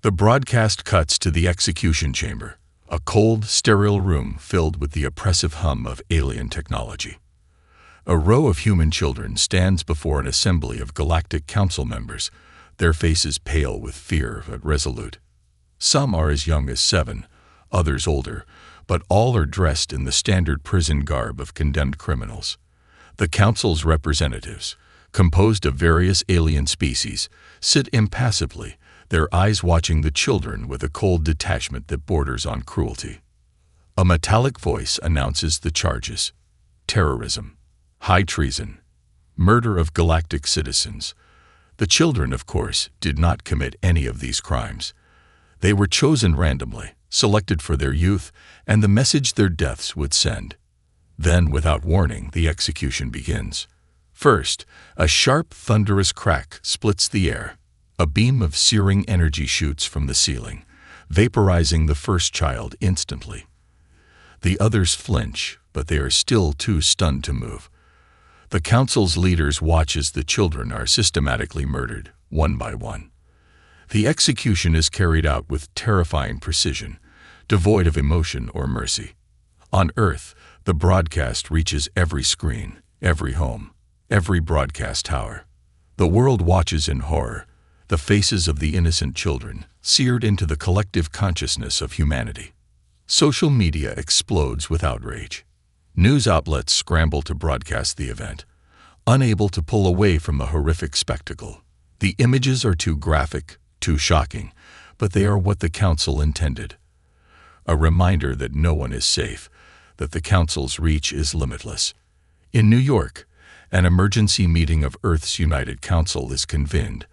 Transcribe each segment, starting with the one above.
The broadcast cuts to the execution chamber, a cold, sterile room filled with the oppressive hum of alien technology. A row of human children stands before an assembly of Galactic Council members, their faces pale with fear but resolute. Some are as young as 7, others older, but all are dressed in the standard prison garb of condemned criminals. The Council's representatives, composed of various alien species, sit impassively, their eyes watching the children with a cold detachment that borders on cruelty. A metallic voice announces the charges: terrorism, high treason, murder of galactic citizens. The children, of course, did not commit any of these crimes. They were chosen randomly, selected for their youth, and the message their deaths would send. Then, without warning, the execution begins. First, a sharp, thunderous crack splits the air. A beam of searing energy shoots from the ceiling, vaporizing the first child instantly. The others flinch, but they are still too stunned to move. The Council's leaders watch as the children are systematically murdered, one by one. The execution is carried out with terrifying precision, devoid of emotion or mercy. On Earth, the broadcast reaches every screen, every home, every broadcast tower. The world watches in horror, the faces of the innocent children seared into the collective consciousness of humanity. Social media explodes with outrage. News outlets scramble to broadcast the event, unable to pull away from the horrific spectacle. The images are too graphic, too shocking, but they are what the Council intended. A reminder that no one is safe, that the Council's reach is limitless. In New York, an emergency meeting of Earth's United Council is convened,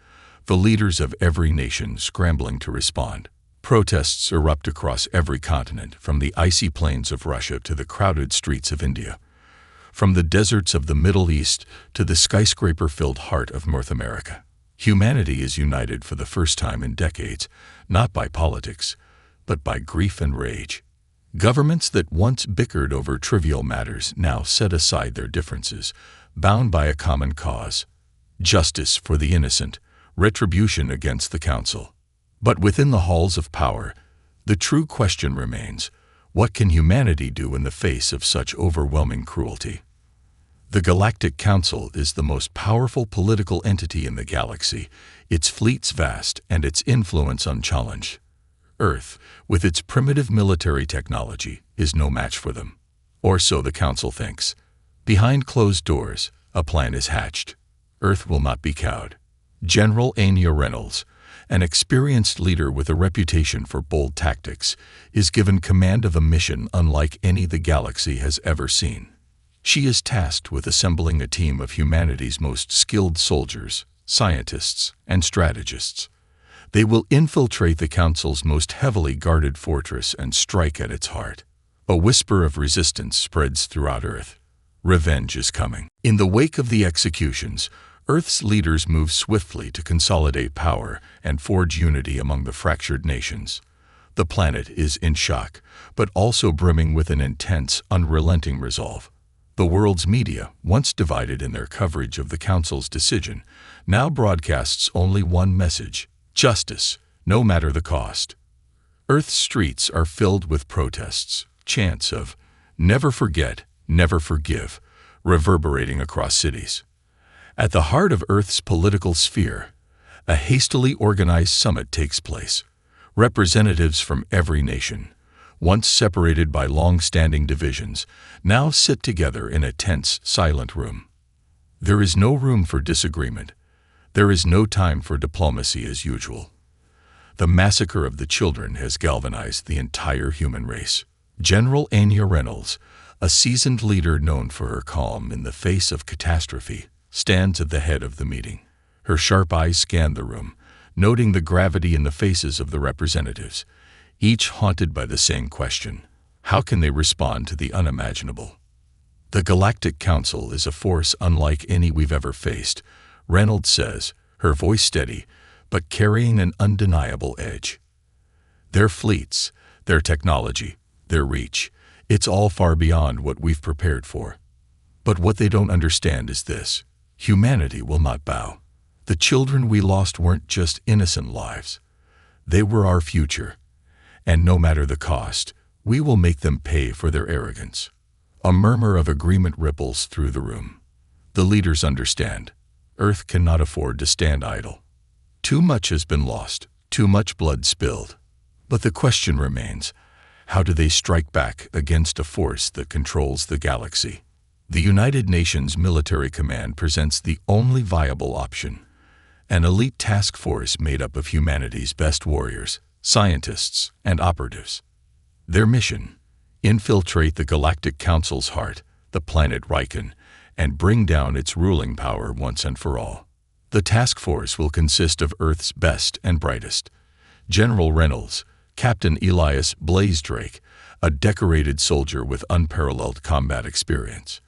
the leaders of every nation scrambling to respond. Protests erupt across every continent, from the icy plains of Russia to the crowded streets of India, from the deserts of the Middle East to the skyscraper-filled heart of North America. Humanity is united for the first time in decades, not by politics, but by grief and rage. Governments that once bickered over trivial matters now set aside their differences, bound by a common cause: justice for the innocent, retribution against the Council. But within the halls of power, the true question remains: what can humanity do in the face of such overwhelming cruelty? The Galactic Council is the most powerful political entity in the galaxy, its fleets vast and its influence unchallenged. Earth, with its primitive military technology, is no match for them. Or so the Council thinks. Behind closed doors, a plan is hatched. Earth will not be cowed. General Anya Reynolds, an experienced leader with a reputation for bold tactics, is given command of a mission unlike any the galaxy has ever seen. She is tasked with assembling a team of humanity's most skilled soldiers, scientists, and strategists. They will infiltrate the Council's most heavily guarded fortress and strike at its heart. A whisper of resistance spreads throughout Earth. Revenge is coming. In the wake of the executions, Earth's leaders move swiftly to consolidate power and forge unity among the fractured nations. The planet is in shock, but also brimming with an intense, unrelenting resolve. The world's media, once divided in their coverage of the Council's decision, now broadcasts only one message: justice, no matter the cost. Earth's streets are filled with protests, chants of "never forget, never forgive," reverberating across cities. At the heart of Earth's political sphere, a hastily organized summit takes place. Representatives from every nation, once separated by long-standing divisions, now sit together in a tense, silent room. There is no room for disagreement. There is no time for diplomacy as usual. The massacre of the children has galvanized the entire human race. General Anya Reynolds, a seasoned leader known for her calm in the face of catastrophe, stands at the head of the meeting. Her sharp eyes scan the room, noting the gravity in the faces of the representatives, each haunted by the same question: how can they respond to the unimaginable? The Galactic Council is a force unlike any we've ever faced, Reynolds says, her voice steady, but carrying an undeniable edge. Their fleets, their technology, their reach, it's all far beyond what we've prepared for. But what they don't understand is this: humanity will not bow. The children we lost weren't just innocent lives. They were our future, and no matter the cost, we will make them pay for their arrogance. A murmur of agreement ripples through the room. The leaders understand. Earth cannot afford to stand idle. Too much has been lost, too much blood spilled. But the question remains, how do they strike back against a force that controls the galaxy? The United Nations Military Command presents the only viable option: an elite task force made up of humanity's best warriors, scientists, and operatives. Their mission: infiltrate the Galactic Council's heart, the planet Riken, and bring down its ruling power once and for all. The task force will consist of Earth's best and brightest: General Reynolds, Captain Elias Blaze Drake, a decorated soldier with unparalleled combat experience;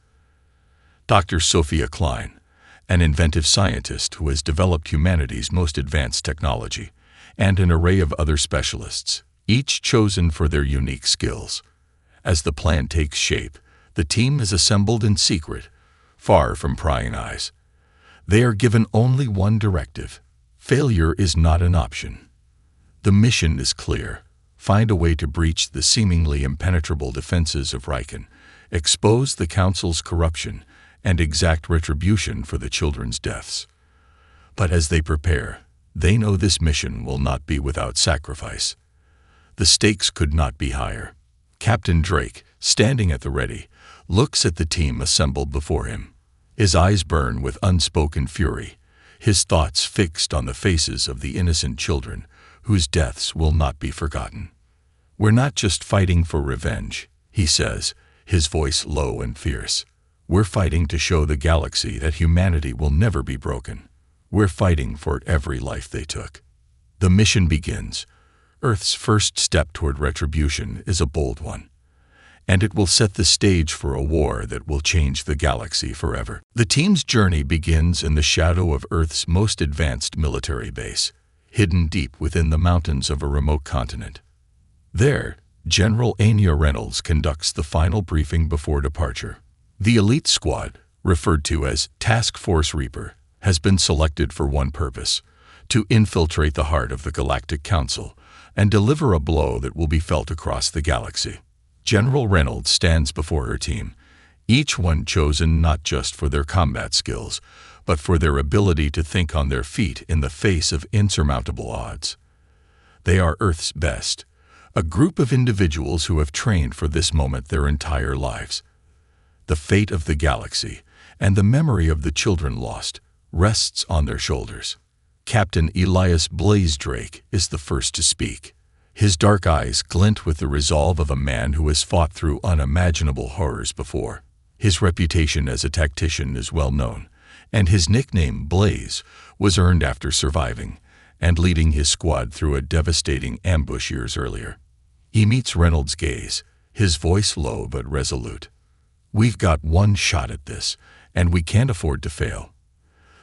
Dr. Sophia Klein, an inventive scientist who has developed humanity's most advanced technology, and an array of other specialists, each chosen for their unique skills. As the plan takes shape, the team is assembled in secret, far from prying eyes. They are given only one directive: failure is not an option. The mission is clear: find a way to breach the seemingly impenetrable defenses of Riken, expose the Council's corruption, and exact retribution for the children's deaths. But as they prepare, they know this mission will not be without sacrifice. The stakes could not be higher. Captain Drake, standing at the ready, looks at the team assembled before him. His eyes burn with unspoken fury, his thoughts fixed on the faces of the innocent children whose deaths will not be forgotten. "We're not just fighting for revenge," he says, his voice low and fierce. "We're fighting to show the galaxy that humanity will never be broken. We're fighting for every life they took." The mission begins. Earth's first step toward retribution is a bold one, and it will set the stage for a war that will change the galaxy forever. The team's journey begins in the shadow of Earth's most advanced military base, hidden deep within the mountains of a remote continent. There, General Anya Reynolds conducts the final briefing before departure. The elite squad, referred to as Task Force Reaper, has been selected for one purpose: to infiltrate the heart of the Galactic Council and deliver a blow that will be felt across the galaxy. General Reynolds stands before her team, each one chosen not just for their combat skills, but for their ability to think on their feet in the face of insurmountable odds. They are Earth's best, a group of individuals who have trained for this moment their entire lives. The fate of the galaxy, and the memory of the children lost, rests on their shoulders. Captain Elias Blaze Drake is the first to speak. His dark eyes glint with the resolve of a man who has fought through unimaginable horrors before. His reputation as a tactician is well known, and his nickname, Blaze, was earned after surviving and leading his squad through a devastating ambush years earlier. He meets Reynolds' gaze, his voice low but resolute. "We've got one shot at this, and we can't afford to fail.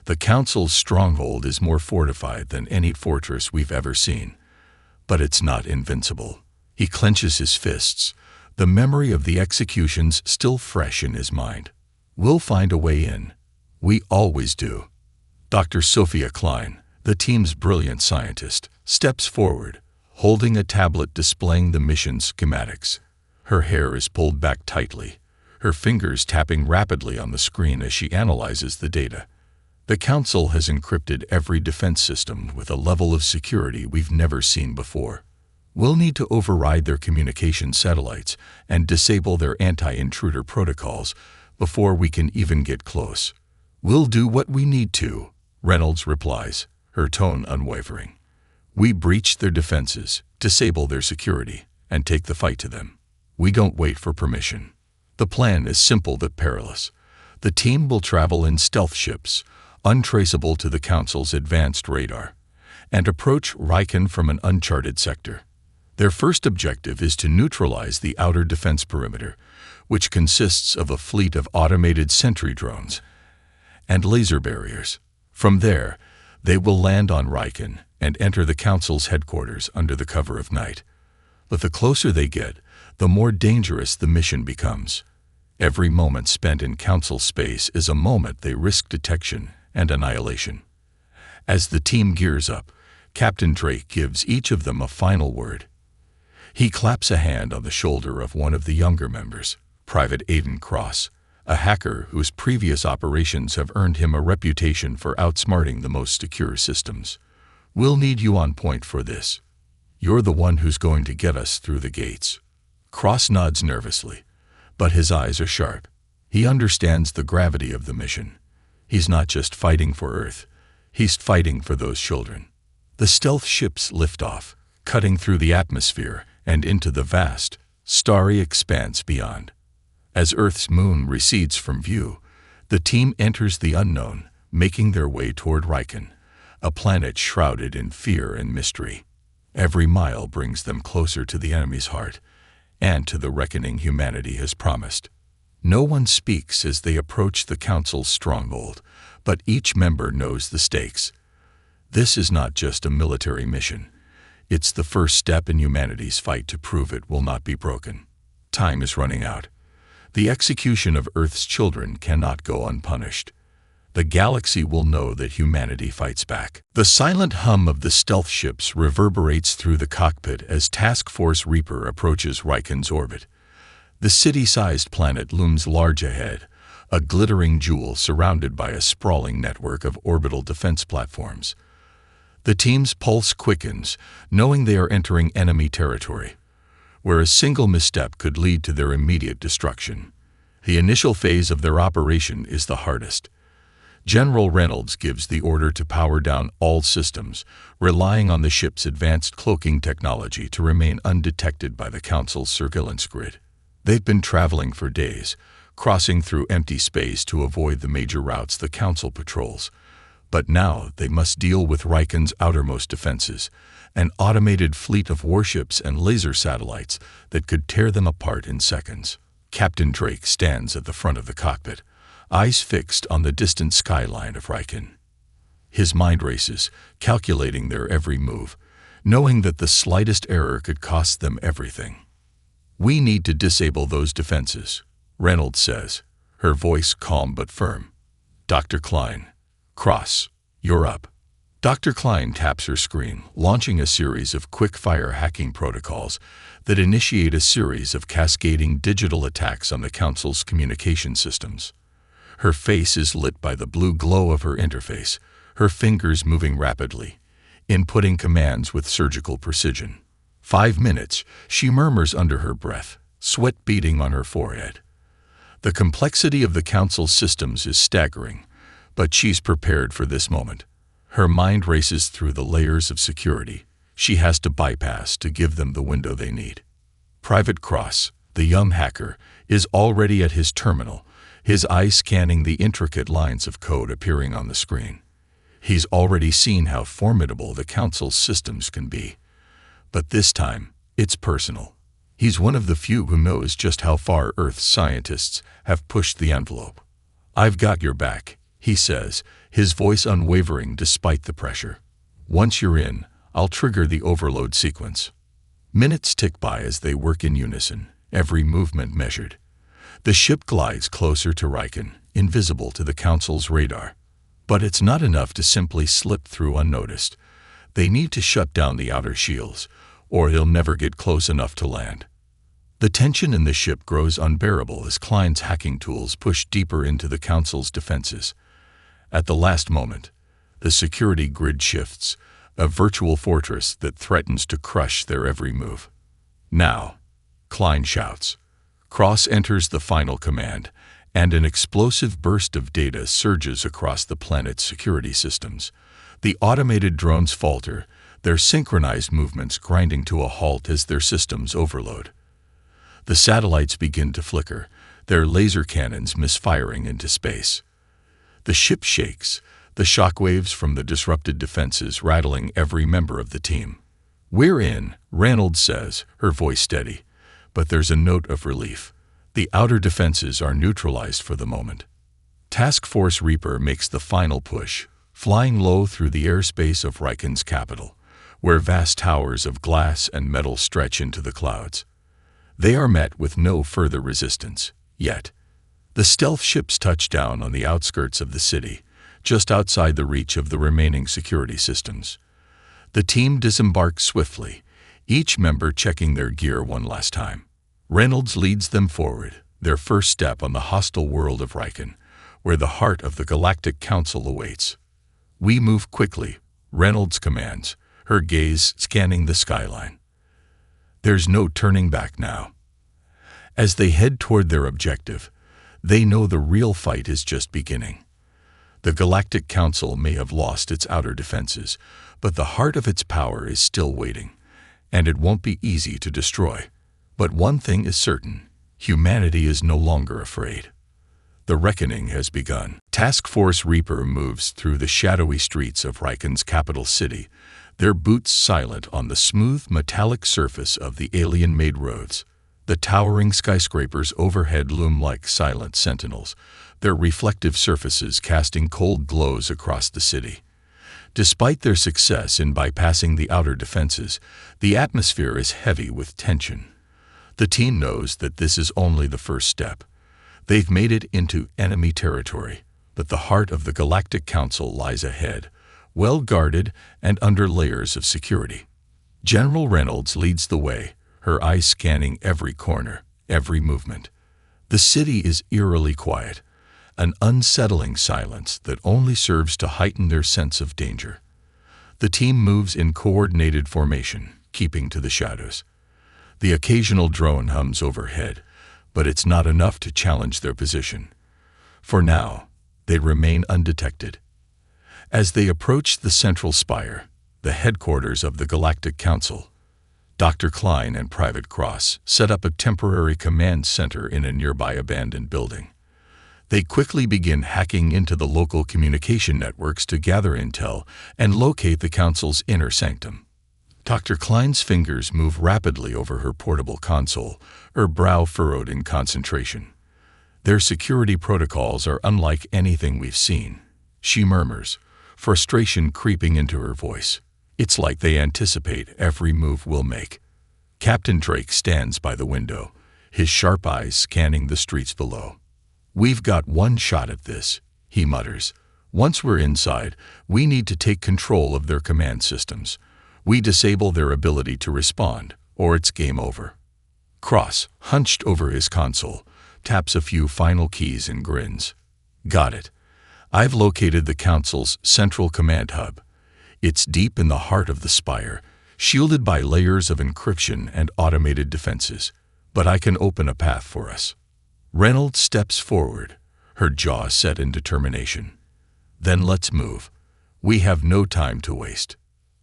The Council's stronghold is more fortified than any fortress we've ever seen, but it's not invincible." He clenches his fists, the memory of the executions still fresh in his mind. "We'll find a way in. We always do." Dr. Sophia Klein, the team's brilliant scientist, steps forward, holding a tablet displaying the mission's schematics. Her hair is pulled back tightly, her fingers tapping rapidly on the screen as she analyzes the data. The Council has encrypted every defense system with a level of security we've never seen before. We'll need to override their communication satellites and disable their anti-intruder protocols before we can even get close. "We'll do what we need to," Reynolds replies, her tone unwavering. "We breach their defenses, disable their security, and take the fight to them. We don't wait for permission." The plan is simple but perilous. The team will travel in stealth ships, untraceable to the Council's advanced radar, and approach Riken from an uncharted sector. Their first objective is to neutralize the outer defense perimeter, which consists of a fleet of automated sentry drones and laser barriers. From there, they will land on Riken and enter the Council's headquarters under the cover of night. But the closer they get, the more dangerous the mission becomes. Every moment spent in Council space is a moment they risk detection and annihilation. As the team gears up, Captain Drake gives each of them a final word. He claps a hand on the shoulder of one of the younger members, Private Aiden Cross, a hacker whose previous operations have earned him a reputation for outsmarting the most secure systems. We'll need you on point for this. You're the one who's going to get us through the gates. Cross nods nervously, but his eyes are sharp. He understands the gravity of the mission. He's not just fighting for Earth. He's fighting for those children. The stealth ships lift off, cutting through the atmosphere and into the vast, starry expanse beyond. As Earth's moon recedes from view, the team enters the unknown, making their way toward Riken, a planet shrouded in fear and mystery. Every mile brings them closer to the enemy's heart and to the reckoning humanity has promised. No one speaks as they approach the Council's stronghold, but each member knows the stakes. This is not just a military mission. It's the first step in humanity's fight to prove it will not be broken. Time is running out. The execution of Earth's children cannot go unpunished. The galaxy will know that humanity fights back. The silent hum of the stealth ships reverberates through the cockpit as Task Force Reaper approaches Riken's orbit. The city-sized planet looms large ahead, a glittering jewel surrounded by a sprawling network of orbital defense platforms. The team's pulse quickens, knowing they are entering enemy territory, where a single misstep could lead to their immediate destruction. The initial phase of their operation is the hardest. General Reynolds gives the order to power down all systems, relying on the ship's advanced cloaking technology to remain undetected by the Council's surveillance grid. They've been traveling for days, crossing through empty space to avoid the major routes the Council patrols. But now they must deal with Riken's outermost defenses, an automated fleet of warships and laser satellites that could tear them apart in seconds. Captain Drake stands at the front of the cockpit, eyes fixed on the distant skyline of Riken. His mind races, calculating their every move, knowing that the slightest error could cost them everything. "We need to disable those defenses," Reynolds says, her voice calm but firm. "Dr. Klein, Cross, you're up." Dr. Klein taps her screen, launching a series of quick-fire hacking protocols that initiate a series of cascading digital attacks on the Council's communication systems. Her face is lit by the blue glow of her interface, her fingers moving rapidly, inputting commands with surgical precision. 5 minutes, she murmurs under her breath, sweat beading on her forehead. The complexity of the Council's systems is staggering, but she's prepared for this moment. Her mind races through the layers of security she has to bypass to give them the window they need. Private Cross, the young hacker, is already at his terminal, his eyes scanning the intricate lines of code appearing on the screen. He's already seen how formidable the Council's systems can be. But this time, it's personal. He's one of the few who knows just how far Earth's scientists have pushed the envelope. "I've got your back," he says, his voice unwavering despite the pressure. "Once you're in, I'll trigger the overload sequence." Minutes tick by as they work in unison, every movement measured. The ship glides closer to Riken, invisible to the Council's radar. But it's not enough to simply slip through unnoticed. They need to shut down the outer shields, or they'll never get close enough to land. The tension in the ship grows unbearable as Klein's hacking tools push deeper into the Council's defenses. At the last moment, the security grid shifts, a virtual fortress that threatens to crush their every move. "Now," Klein shouts. Cross enters the final command, and an explosive burst of data surges across the planet's security systems. The automated drones falter, their synchronized movements grinding to a halt as their systems overload. The satellites begin to flicker, their laser cannons misfiring into space. The ship shakes, the shockwaves from the disrupted defenses rattling every member of the team. "We're in," Reynolds says, her voice steady. But there's a note of relief. The outer defenses are neutralized for the moment. Task Force Reaper makes the final push, flying low through the airspace of Riken's capital, where vast towers of glass and metal stretch into the clouds. They are met with no further resistance, yet. The stealth ships touch down on the outskirts of the city, just outside the reach of the remaining security systems. The team disembarks swiftly, each member checking their gear one last time. Reynolds leads them forward, their first step on the hostile world of Riken, where the heart of the Galactic Council awaits. "We move quickly," Reynolds commands, her gaze scanning the skyline. There's no turning back now. As they head toward their objective, they know the real fight is just beginning. The Galactic Council may have lost its outer defenses, but the heart of its power is still waiting, and it won't be easy to destroy. But one thing is certain: humanity is no longer afraid. The reckoning has begun. Task Force Reaper moves through the shadowy streets of Riken's capital city, their boots silent on the smooth, metallic surface of the alien-made roads. The towering skyscrapers overhead loom like silent sentinels, their reflective surfaces casting cold glows across the city. Despite their success in bypassing the outer defenses, the atmosphere is heavy with tension. The team knows that this is only the first step. They've made it into enemy territory, but the heart of the Galactic Council lies ahead, well guarded and under layers of security. General Reynolds leads the way, her eyes scanning every corner, every movement. The city is eerily quiet, an unsettling silence that only serves to heighten their sense of danger. The team moves in coordinated formation, keeping to the shadows. The occasional drone hums overhead, but it's not enough to challenge their position. For now, they remain undetected. As they approach the central spire, the headquarters of the Galactic Council, Dr. Klein and Private Cross set up a temporary command center in a nearby abandoned building. They quickly begin hacking into the local communication networks to gather intel and locate the Council's inner sanctum. Dr. Klein's fingers move rapidly over her portable console, her brow furrowed in concentration. "Their security protocols are unlike anything we've seen," she murmurs, frustration creeping into her voice. "It's like they anticipate every move we'll make." Captain Drake stands by the window, his sharp eyes scanning the streets below. "We've got one shot at this," he mutters. "Once we're inside, we need to take control of their command systems. We disable their ability to respond, or it's game over." Cross, hunched over his console, taps a few final keys and grins. "Got it. I've located the Council's central command hub. It's deep in the heart of the spire, shielded by layers of encryption and automated defenses, but I can open a path for us." Reynolds steps forward, her jaw set in determination. "Then let's move. We have no time to waste."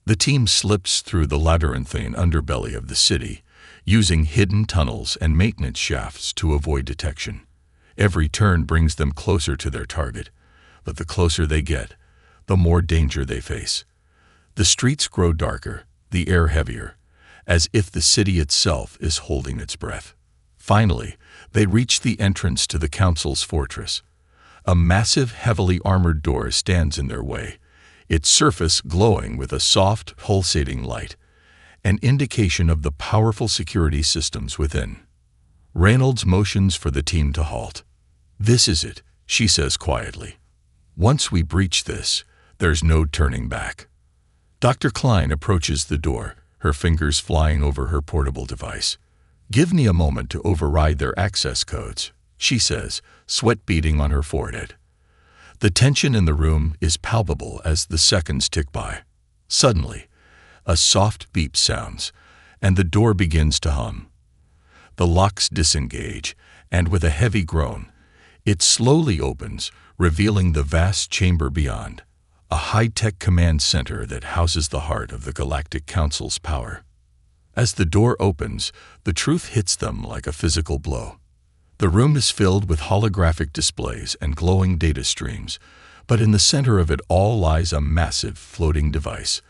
The team slips through the labyrinthine underbelly of the city, using hidden tunnels and maintenance shafts to avoid detection. Every turn brings them closer to their target, but the closer they get, the more danger they face. The streets grow darker, the air heavier, as if the city itself is holding its breath. Finally, they reach the entrance to the Council's fortress. A massive, heavily armored door stands in their way, its surface glowing with a soft, pulsating light, an indication of the powerful security systems within. Reynolds motions for the team to halt. "This is it," she says quietly. "Once we breach this, there's no turning back." Dr. Klein approaches the door, her fingers flying over her portable device. "Give me a moment to override their access codes," she says, sweat beading on her forehead. The tension in the room is palpable as the seconds tick by. Suddenly, a soft beep sounds, and the door begins to hum. The locks disengage, and with a heavy groan, it slowly opens, revealing the vast chamber beyond, a high-tech command center that houses the heart of the Galactic Council's power. As the door opens, the truth hits them like a physical blow. The room is filled with holographic displays and glowing data streams, but in the center of it all lies a massive floating device,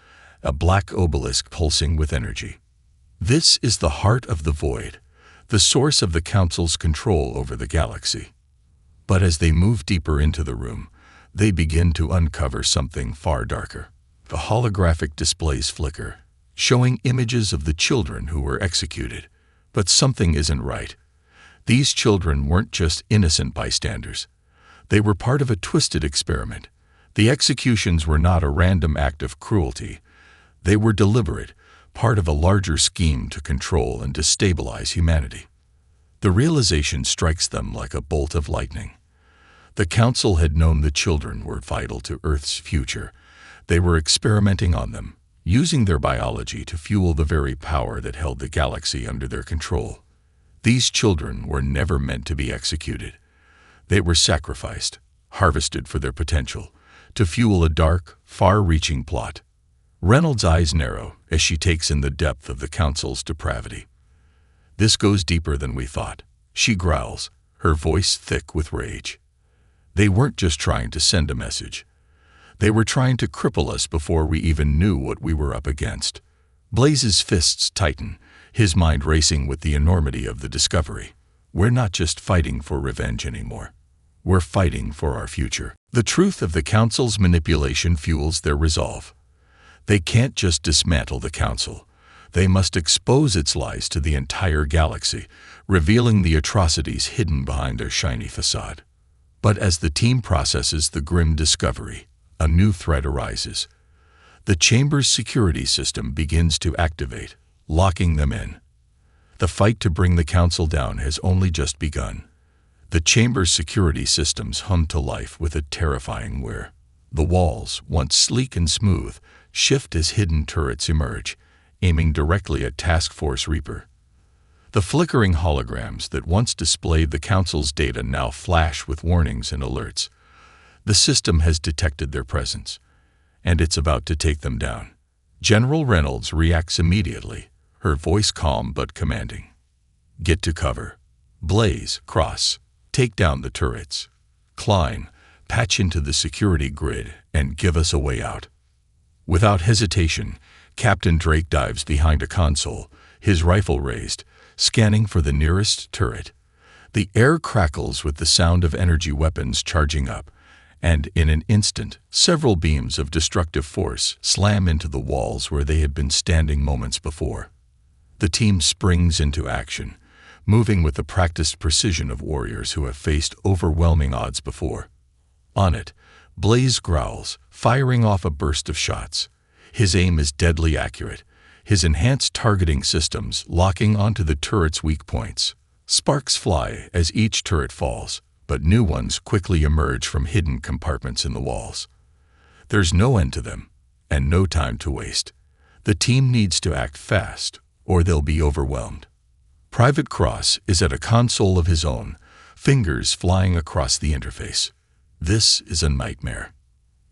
a black obelisk pulsing with energy. This is the heart of the void, the source of the Council's control over the galaxy. But as they move deeper into the room, they begin to uncover something far darker. The holographic displays flicker, showing images of the children who were executed. But something isn't right. These children weren't just innocent bystanders. They were part of a twisted experiment. The executions were not a random act of cruelty. They were deliberate, part of a larger scheme to control and destabilize humanity. The realization strikes them like a bolt of lightning. The Council had known the children were vital to Earth's future. They were experimenting on them, using their biology to fuel the very power that held the galaxy under their control. These children were never meant to be executed. They were sacrificed, harvested for their potential, to fuel a dark, far-reaching plot. Reynolds' eyes narrow as she takes in the depth of the Council's depravity. "This goes deeper than we thought," she growls, her voice thick with rage. "They weren't just trying to send a message. They were trying to cripple us before we even knew what we were up against." Blaze's fists tighten, his mind racing with the enormity of the discovery. "We're not just fighting for revenge anymore. We're fighting for our future." The truth of the Council's manipulation fuels their resolve. They can't just dismantle the Council. They must expose its lies to the entire galaxy, revealing the atrocities hidden behind their shiny facade. But as the team processes the grim discovery, a new threat arises. The chamber's security system begins to activate, locking them in. The fight to bring the Council down has only just begun. The chamber's security systems hum to life with a terrifying whir. The walls, once sleek and smooth, shift as hidden turrets emerge, aiming directly at Task Force Reaper. The flickering holograms that once displayed the Council's data now flash with warnings and alerts. The system has detected their presence, and it's about to take them down. General Reynolds reacts immediately, her voice calm but commanding. "Get to cover. Blaze, Cross, take down the turrets. Klein, patch into the security grid and give us a way out." Without hesitation, Captain Drake dives behind a console, his rifle raised, scanning for the nearest turret. The air crackles with the sound of energy weapons charging up, and in an instant, several beams of destructive force slam into the walls where they had been standing moments before. The team springs into action, moving with the practiced precision of warriors who have faced overwhelming odds before. On it, Blaze growls, firing off a burst of shots. His aim is deadly accurate, his enhanced targeting systems locking onto the turret's weak points. Sparks fly as each turret falls, but new ones quickly emerge from hidden compartments in the walls. There's no end to them, and no time to waste. The team needs to act fast, or they'll be overwhelmed. Private Cross is at a console of his own, fingers flying across the interface. "This is a nightmare,"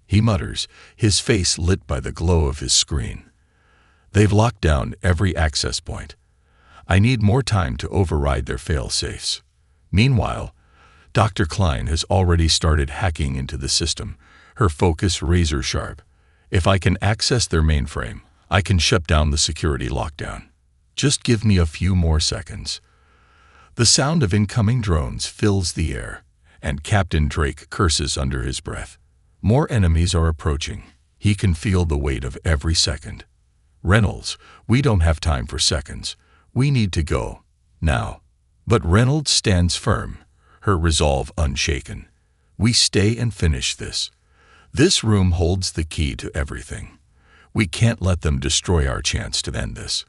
he mutters, his face lit by the glow of his screen. "They've locked down every access point. I need more time to override their fail-safes." Meanwhile, Dr. Klein has already started hacking into the system, her focus razor-sharp. "If I can access their mainframe, I can shut down the security lockdown. Just give me a few more seconds." The sound of incoming drones fills the air, and Captain Drake curses under his breath. More enemies are approaching. He can feel the weight of every second. "Reynolds, we don't have time for seconds. We need to go. Now." But Reynolds stands firm, her resolve unshaken. "We stay and finish this. This room holds the key to everything. We can't let them destroy our chance to end this."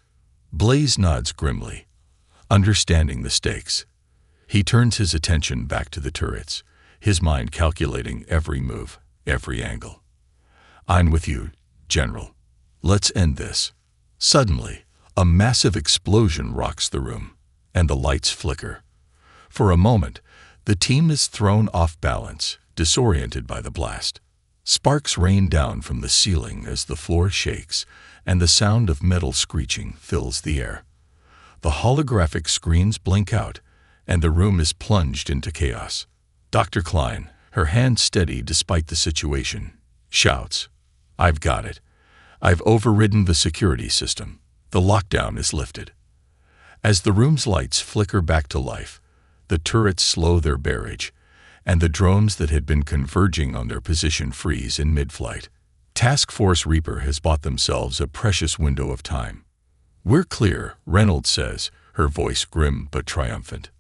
Blaze nods grimly, understanding the stakes. He turns his attention back to the turrets, his mind calculating every move, every angle. "I'm with you, General. Let's end this." Suddenly, a massive explosion rocks the room, and the lights flicker. For a moment, the team is thrown off balance, disoriented by the blast. Sparks rain down from the ceiling as the floor shakes, and the sound of metal screeching fills the air. The holographic screens blink out, and the room is plunged into chaos. Dr. Klein, her hand steady despite the situation, shouts, "I've got it. I've overridden the security system. The lockdown is lifted." As the room's lights flicker back to life, the turrets slow their barrage, and the drones that had been converging on their position freeze in mid-flight. Task Force Reaper has bought themselves a precious window of time. "We're clear," Reynolds says, her voice grim but triumphant.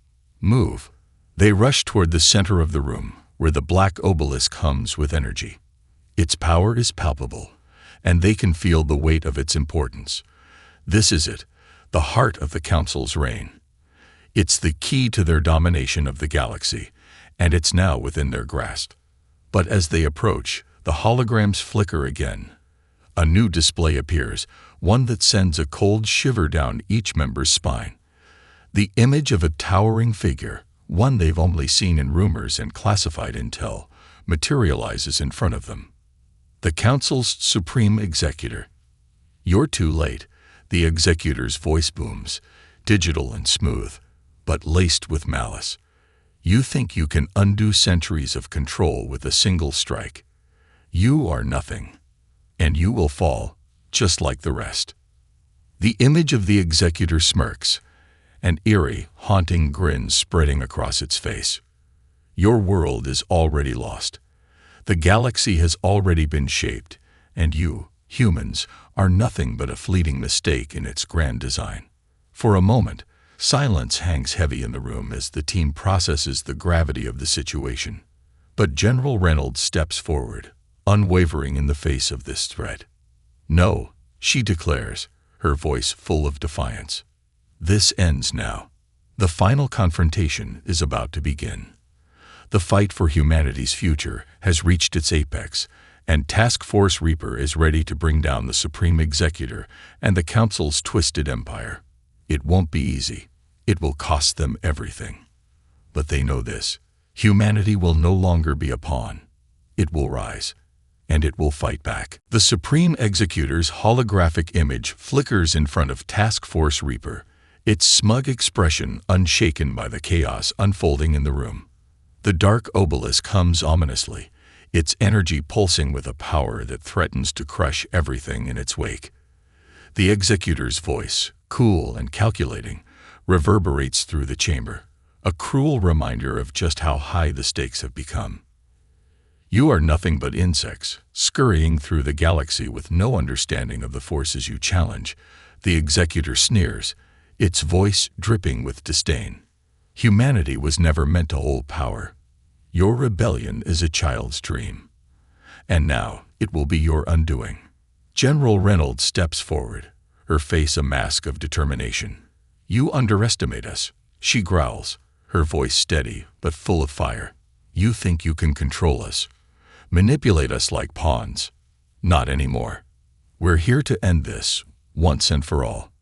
"Move." They rush toward the center of the room, where the black obelisk hums with energy. Its power is palpable, and they can feel the weight of its importance. This is it, the heart of the Council's reign. It's the key to their domination of the galaxy, and it's now within their grasp. But as they approach, the holograms flicker again. A new display appears, one that sends a cold shiver down each member's spine. The image of a towering figure, one they've only seen in rumors and classified intel, materializes in front of them. The Council's Supreme Executor. "You're too late," the Executor's voice booms, digital and smooth, but laced with malice. "You think you can undo centuries of control with a single strike. You are nothing, and you will fall, just like the rest." The image of the Executor smirks, an eerie, haunting grin spreading across its face. "Your world is already lost. The galaxy has already been shaped, and you, humans, are nothing but a fleeting mistake in its grand design." For a moment, silence hangs heavy in the room as the team processes the gravity of the situation. But General Reynolds steps forward, unwavering in the face of this threat. "No," she declares, her voice full of defiance. "This ends now. The final confrontation is about to begin. The fight for humanity's future has reached its apex, and Task Force Reaper is ready to bring down the Supreme Executor and the Council's twisted empire. It won't be easy. It will cost them everything. But they know this. Humanity will no longer be a pawn. It will rise, and it will fight back." The Supreme Executor's holographic image flickers in front of Task Force Reaper, its smug expression unshaken by the chaos unfolding in the room. The dark obelisk hums ominously, its energy pulsing with a power that threatens to crush everything in its wake. The Executor's voice, cool and calculating, reverberates through the chamber, a cruel reminder of just how high the stakes have become. "You are nothing but insects, scurrying through the galaxy with no understanding of the forces you challenge," the Executor sneers, its voice dripping with disdain. "Humanity was never meant to hold power. Your rebellion is a child's dream. And now it will be your undoing." General Reynolds steps forward, her face a mask of determination. "You underestimate us," she growls, her voice steady but full of fire. "You think you can control us, manipulate us like pawns. Not anymore. We're here to end this, once and for all."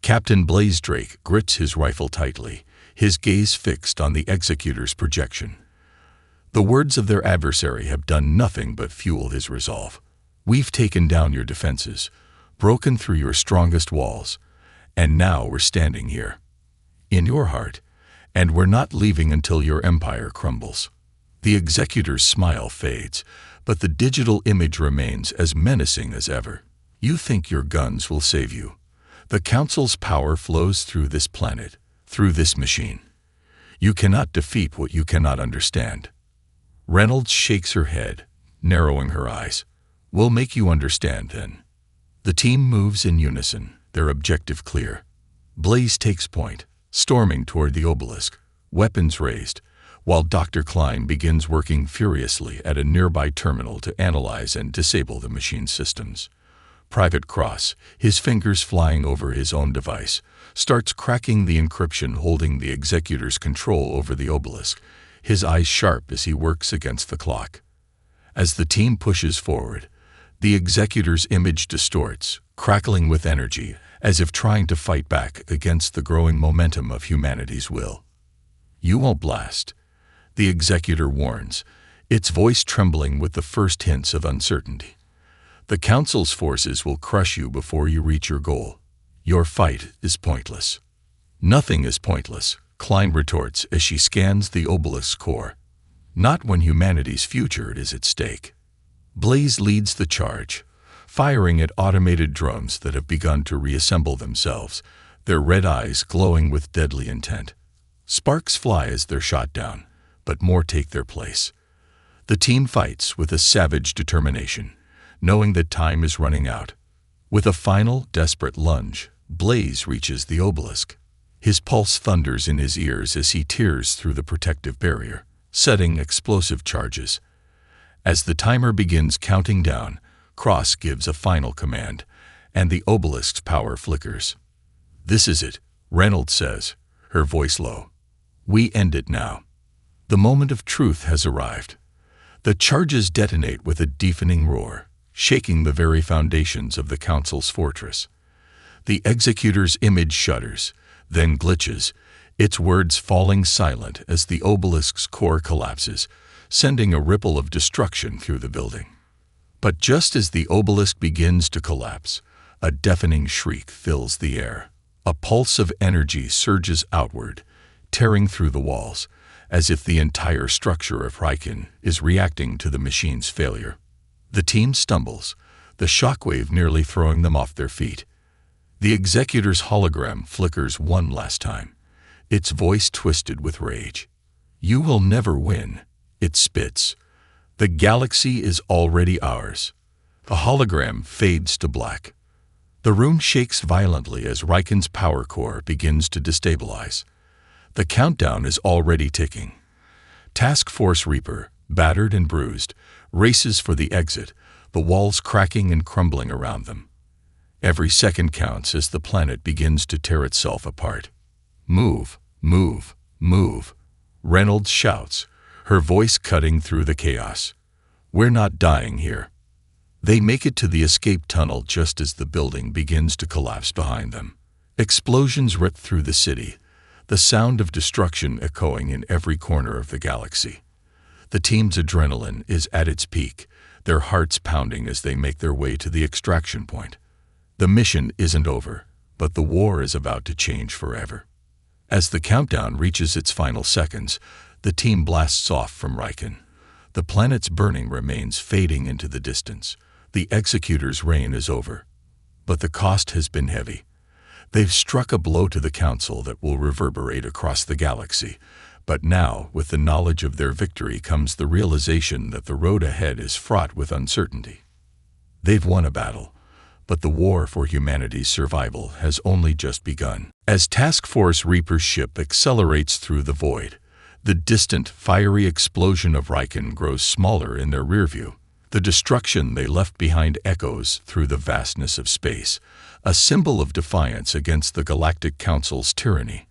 Captain Blaze Drake grits his rifle tightly, his gaze fixed on the Executor's projection. The words of their adversary have done nothing but fuel his resolve. "We've taken down your defenses, broken through your strongest walls, and now we're standing here, in your heart, and we're not leaving until your empire crumbles." The Executor's smile fades, but the digital image remains as menacing as ever. "You think your guns will save you. The Council's power flows through this planet, through this machine. You cannot defeat what you cannot understand." Reynolds shakes her head, narrowing her eyes. "We'll make you understand then." The team moves in unison, their objective clear. Blaze takes point, storming toward the obelisk, weapons raised, while Dr. Klein begins working furiously at a nearby terminal to analyze and disable the machine's systems. Private Cross, his fingers flying over his own device, starts cracking the encryption holding the Executor's control over the obelisk, his eyes sharp as he works against the clock. As the team pushes forward, the Executor's image distorts, crackling with energy, as if trying to fight back against the growing momentum of humanity's will. "You won't blast," the Executor warns, its voice trembling with the first hints of uncertainty. "The Council's forces will crush you before you reach your goal. Your fight is pointless." "Nothing is pointless," Klein retorts as she scans the obelisk's core. "Not when humanity's future is at stake." Blaze leads the charge, firing at automated drones that have begun to reassemble themselves, their red eyes glowing with deadly intent. Sparks fly as they're shot down, but more take their place. The team fights with a savage determination, knowing that time is running out. With a final, desperate lunge, Blaze reaches the obelisk. His pulse thunders in his ears as he tears through the protective barrier, setting explosive charges. As the timer begins counting down, Cross gives a final command, and the obelisk's power flickers. "This is it," Reynolds says, her voice low. "We end it now." The moment of truth has arrived. The charges detonate with a deafening roar, shaking the very foundations of the Council's fortress. The executor's image shudders, then glitches, its words falling silent as the obelisk's core collapses, sending a ripple of destruction through the building. But just as the obelisk begins to collapse, a deafening shriek fills the air. A pulse of energy surges outward, tearing through the walls, as if the entire structure of Riken is reacting to the machine's failure. The team stumbles, the shockwave nearly throwing them off their feet. The executor's hologram flickers one last time, its voice twisted with rage. "You will never win," it spits. "The galaxy is already ours." The hologram fades to black. The room shakes violently as Riken's power core begins to destabilize. The countdown is already ticking. Task Force Reaper, battered and bruised, races for the exit, the walls cracking and crumbling around them. Every second counts as the planet begins to tear itself apart. "Move, move, move," Reynolds shouts, her voice cutting through the chaos. "We're not dying here." They make it to the escape tunnel just as the building begins to collapse behind them. Explosions rip through the city, the sound of destruction echoing in every corner of the galaxy. The team's adrenaline is at its peak, their hearts pounding as they make their way to the extraction point. The mission isn't over, but the war is about to change forever. As the countdown reaches its final seconds, the team blasts off from Riken. The planet's burning remains fading into the distance. The executor's reign is over. But the cost has been heavy. They've struck a blow to the Council that will reverberate across the galaxy. But now, with the knowledge of their victory, comes the realization that the road ahead is fraught with uncertainty. They've won a battle, but the war for humanity's survival has only just begun. As Task Force Reaper's ship accelerates through the void, the distant, fiery explosion of Riken grows smaller in their rearview. The destruction they left behind echoes through the vastness of space, a symbol of defiance against the Galactic Council's tyranny.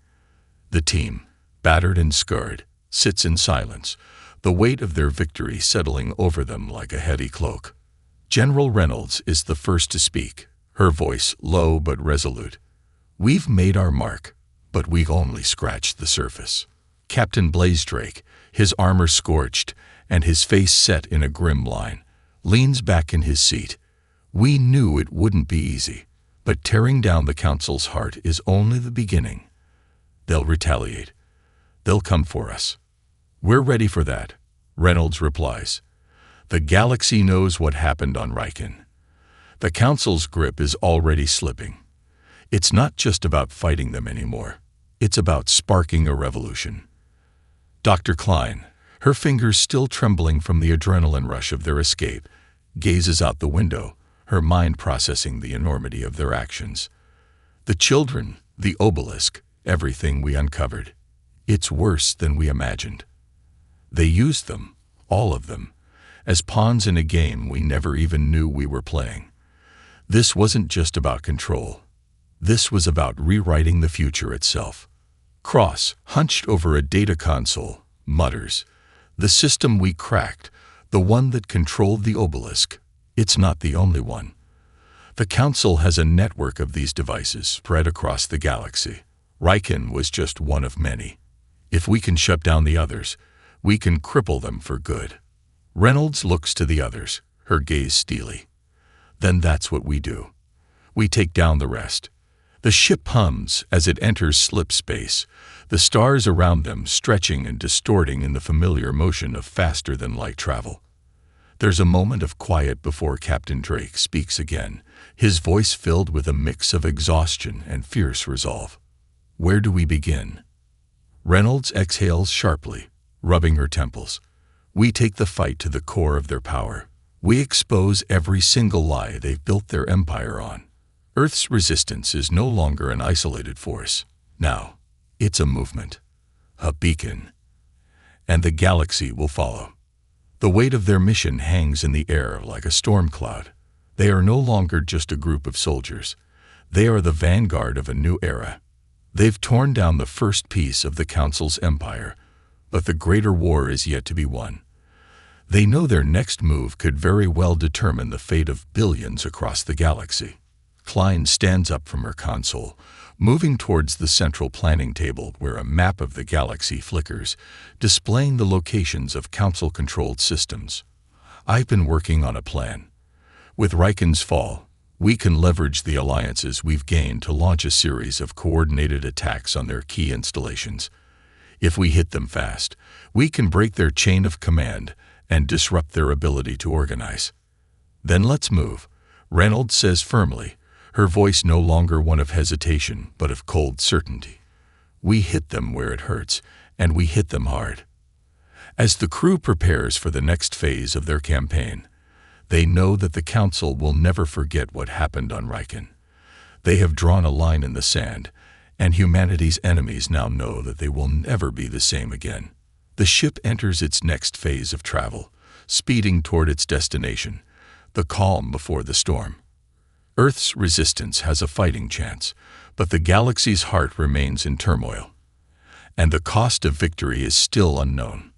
The team, battered and scarred, sits in silence, the weight of their victory settling over them like a heavy cloak. General Reynolds is the first to speak, her voice low but resolute. "We've made our mark, but we've only scratched the surface." Captain Blazedrake, his armor scorched and his face set in a grim line, leans back in his seat. "We knew it wouldn't be easy, but tearing down the Council's heart is only the beginning. They'll retaliate. They'll come for us. We're ready for that," Reynolds replies. "The galaxy knows what happened on Riken. The Council's grip is already slipping. It's not just about fighting them anymore. It's about sparking a revolution." Dr. Klein, her fingers still trembling from the adrenaline rush of their escape, gazes out the window, her mind processing the enormity of their actions. "The children, the obelisk, everything we uncovered. It's worse than we imagined. They used them, all of them, as pawns in a game we never even knew we were playing. This wasn't just about control. This was about rewriting the future itself." Cross, hunched over a data console, mutters, "The system we cracked, the one that controlled the obelisk, it's not the only one. The Council has a network of these devices spread across the galaxy. Riken was just one of many. If we can shut down the others, we can cripple them for good." Reynolds looks to the others, her gaze steely. "Then that's what we do. We take down the rest." The ship hums as it enters slip space, the stars around them stretching and distorting in the familiar motion of faster-than-light travel. There's a moment of quiet before Captain Drake speaks again, his voice filled with a mix of exhaustion and fierce resolve. "Where do we begin?" Reynolds exhales sharply, rubbing her temples. "We take the fight to the core of their power. We expose every single lie they've built their empire on. Earth's resistance is no longer an isolated force. Now, it's a movement, a beacon. And the galaxy will follow. The weight of their mission hangs in the air like a storm cloud. They are no longer just a group of soldiers. They are the vanguard of a new era. They've torn down the first piece of the Council's empire, but the greater war is yet to be won. They know their next move could very well determine the fate of billions across the galaxy. Klein stands up from her console, moving towards the central planning table where a map of the galaxy flickers, displaying the locations of Council-controlled systems. I've been working on a plan. With Riken's fall, we can leverage the alliances we've gained to launch a series of coordinated attacks on their key installations. If we hit them fast, we can break their chain of command and disrupt their ability to organize. Then let's move, Reynolds says firmly, her voice no longer one of hesitation but of cold certainty. We hit them where it hurts, and we hit them hard. As the crew prepares for the next phase of their campaign, they know that the Council will never forget what happened on Riken. They have drawn a line in the sand, and humanity's enemies now know that they will never be the same again. The ship enters its next phase of travel, speeding toward its destination, the calm before the storm. Earth's resistance has a fighting chance, but the galaxy's heart remains in turmoil, and the cost of victory is still unknown.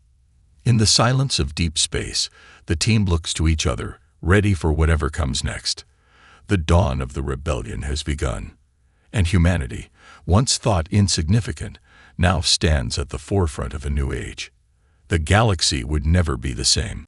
In the silence of deep space, the team looks to each other, ready for whatever comes next. The dawn of the rebellion has begun, and humanity, once thought insignificant, now stands at the forefront of a new age. The galaxy would never be the same.